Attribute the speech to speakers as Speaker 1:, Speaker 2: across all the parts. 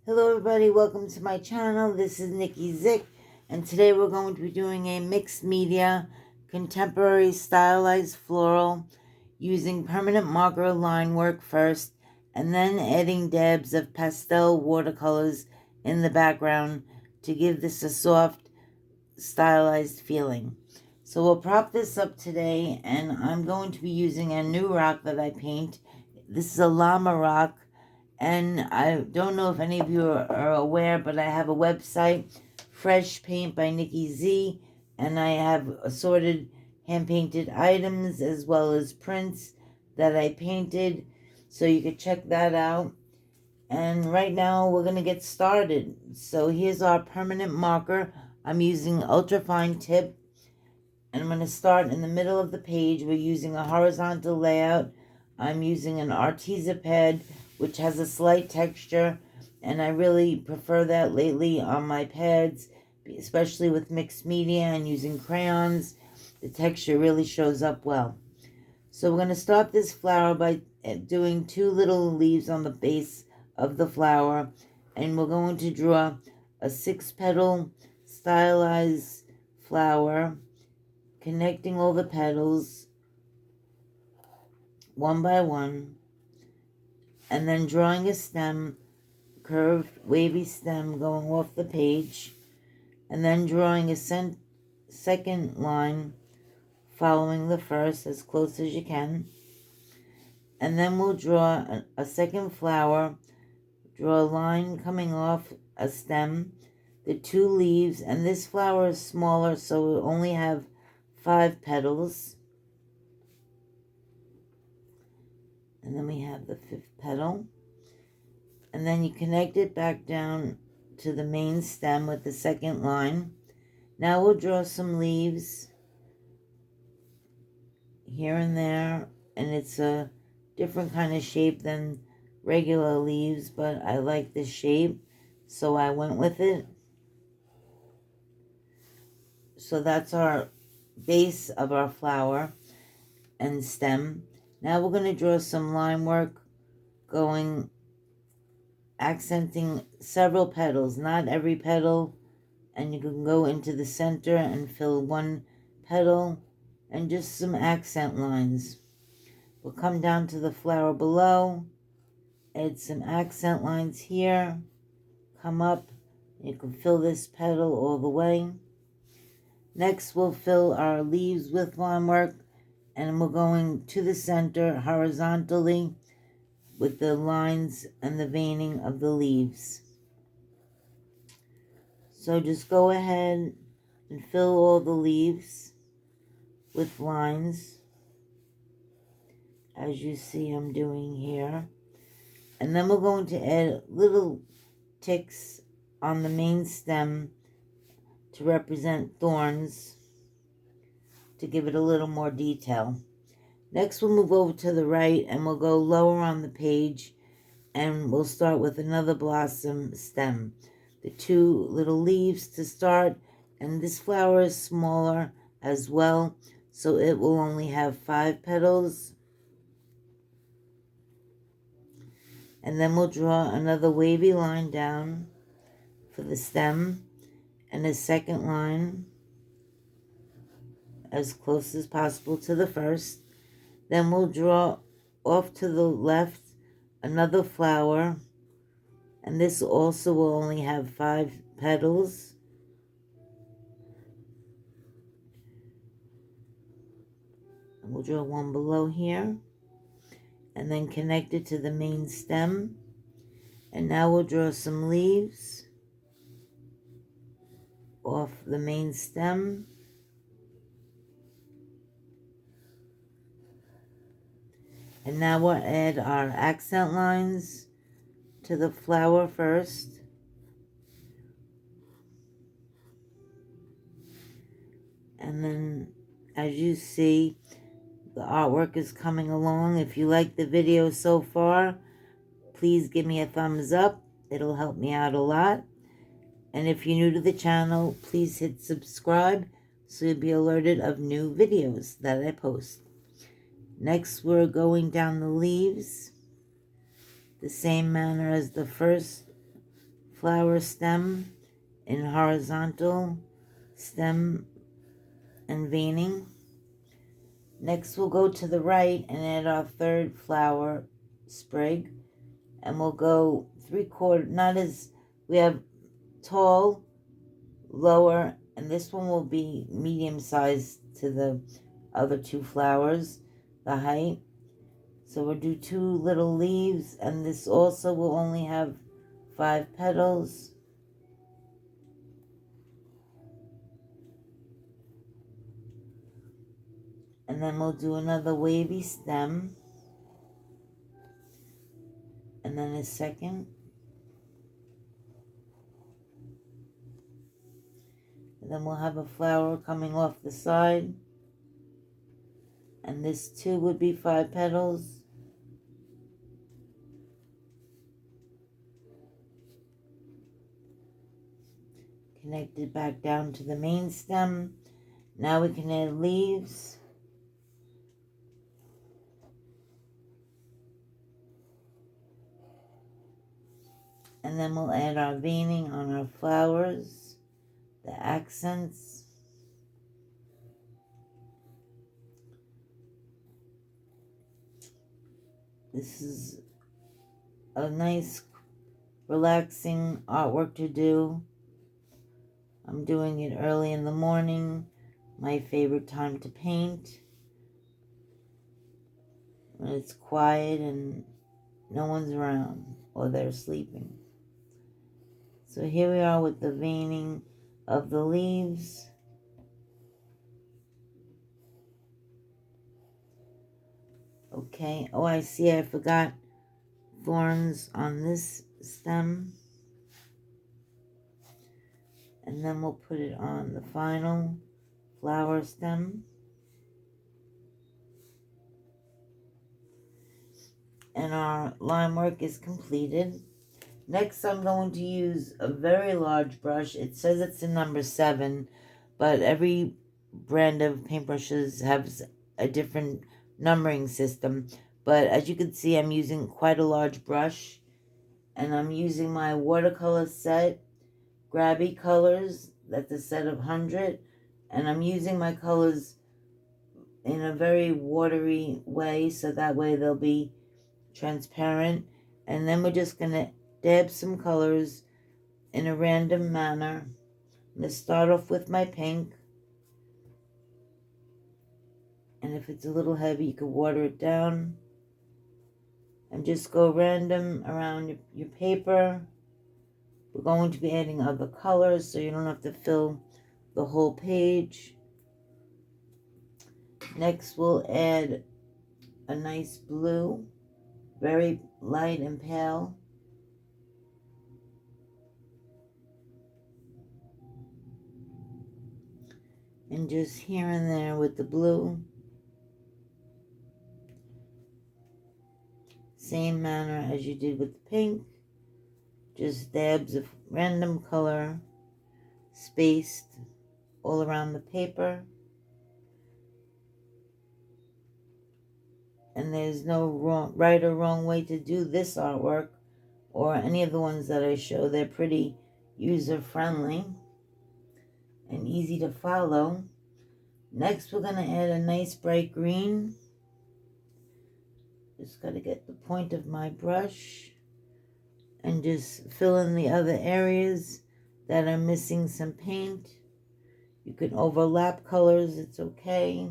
Speaker 1: Hello everybody, welcome to my channel. This is Nikki Zick, and today we're going to be doing a mixed media contemporary stylized floral using permanent marker line work first and then adding dabs of pastel watercolors in the background to give this a soft stylized feeling. So we'll prop this up today, and I'm going to be using a new rock that I paint. This is a llama rock. And I don't know if any of you are aware, but I have a website, Fresh Paint by Nikki Z, and I have assorted hand-painted items as well as prints that I painted, so you can check that out. And right now we're going to get started. So here's our permanent marker. I'm using ultrafine tip, and I'm going to start in the middle of the page. We're using a horizontal layout. I'm using an Arteza pad, which has a slight texture, and I really prefer that lately on my pads, especially with mixed media and using crayons. The texture really shows up well. So we're going to start this flower by doing two little leaves on the base of the flower, and we're going to draw a 6-petal stylized flower, connecting all the petals one by one, and then drawing a stem, curved wavy stem going off the page, and then drawing a second line following the first as close as you can, and then we'll draw a second flower, draw a line coming off a stem, the 2 leaves, and this flower is smaller, so we'll only have 5 petals. And then we have the 5th petal. And then you connect it back down to the main stem with the second line. Now we'll draw some leaves here and there, and it's a different kind of shape than regular leaves, but I like this shape, so I went with it. So that's our base of our flower and stem. Now we're going to draw some line work going, accenting several petals, not every petal, and you can go into the center and fill 1 petal and just some accent lines. We'll come down to the flower below, add some accent lines here, come up, you can fill this petal all the way. Next we'll fill our leaves with line work, and we're going to the center horizontally with the lines and the veining of the leaves. So just go ahead and fill all the leaves with lines, as you see I'm doing here. And then we're going to add little ticks on the main stem to represent thorns, to give it a little more detail. Next we'll move over to the right, and we'll go lower on the page, and we'll start with another blossom stem. The 2 little leaves to start, and this flower is smaller as well, so it will only have 5 petals. And then we'll draw another wavy line down for the stem, and a second line as close as possible to the first. Then we'll draw off to the left another flower, and this also will only have 5 petals. And we'll draw 1 below here, and then connect it to the main stem. And now we'll draw some leaves off the main stem. And now we'll add our accent lines to the flower first. And then, as you see, the artwork is coming along. If you like the video so far, please give me a thumbs up. It'll help me out a lot. And if you're new to the channel, please hit subscribe so you'll be alerted of new videos that I post. Next, we're going down the leaves the same manner as the first flower stem in horizontal stem and veining. Next we'll go to the right and add our third flower sprig, and we'll go 3/4, not as, we have tall, lower, and this one will be medium sized to the other two flowers, the height. So we'll do 2 little leaves, and this also will only have 5 petals. And then we'll do another wavy stem, and then a second. And then we'll have a flower coming off the side. And this too would be 5 petals. Connected back down to the main stem. Now we can add leaves. And then we'll add our veining on our flowers, the accents. This is a nice, relaxing artwork to do. I'm doing it early in the morning, my favorite time to paint, when it's quiet and no one's around or they're sleeping. So here we are with the veining of the leaves. Okay, oh, I see, I forgot thorns on this stem. And then we'll put it on the final flower stem. And our line work is completed. Next, I'm going to use a very large brush. It says it's a number 7, but every brand of paintbrushes has a different numbering system. But as you can see, I'm using quite a large brush, and I'm using my watercolor set, Grabby Colors. That's a set of 100, and I'm using my colors in a very watery way, so that way they'll be transparent. And then we're just going to dab some colors in a random manner. I'm going to start off with my pink, and if it's a little heavy you can water it down, and just go random around your paper. We're going to be adding other colors, so you don't have to fill the whole page. Next we'll add a nice blue, very light and pale. And just here and there with the blue. Same manner as you did with the pink. Just dabs of random color spaced all around the paper. And there's no right or wrong way to do this artwork or any of the ones that I show. They're pretty user-friendly and easy to follow. Next, we're going to add a nice bright green. Just got to get the point of my brush and just fill in the other areas that are missing some paint. You can overlap colors, it's okay.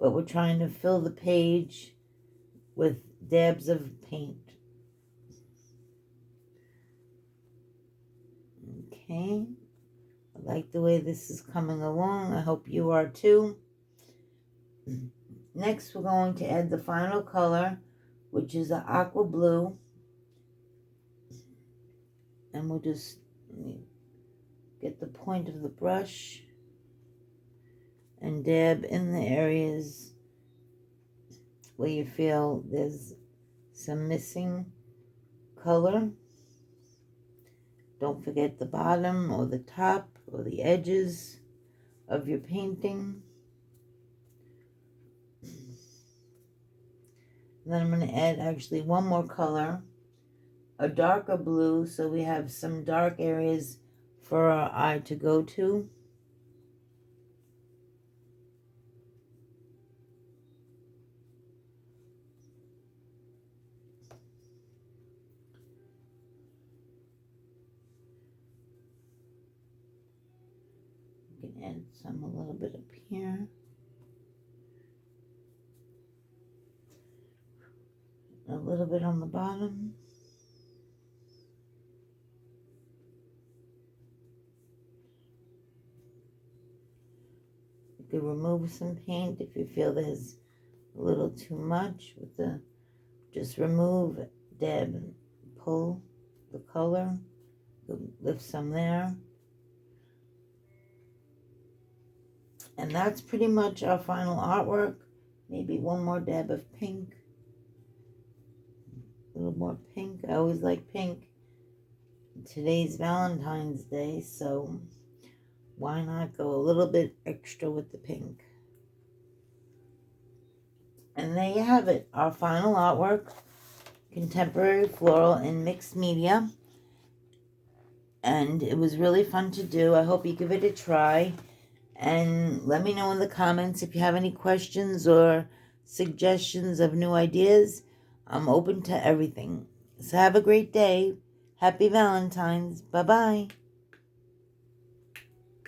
Speaker 1: But we're trying to fill the page with dabs of paint. Okay, I like the way this is coming along. I hope you are too. Next, we're going to add the final color, which is the aqua blue. And we'll just get the point of the brush and dab in the areas where you feel there's some missing color. Don't forget the bottom or the top or the edges of your painting. And then I'm going to add actually one more color, a darker blue, so we have some dark areas for our eye to go to. You can add some a little bit up here. A little bit on the bottom. You can remove some paint if you feel there's a little too much with the, just remove, dab, and pull the color, lift some there. And that's pretty much our final artwork. Maybe one more dab of pink. A little more pink. I always like pink. Today's Valentine's Day, so why not go a little bit extra with the pink? And there you have it, our final artwork, contemporary floral in mixed media. And it was really fun to do. I hope you give it a try. And let me know in the comments if you have any questions or suggestions of new ideas. I'm open to everything. So have a great day. Happy Valentine's. Bye-bye.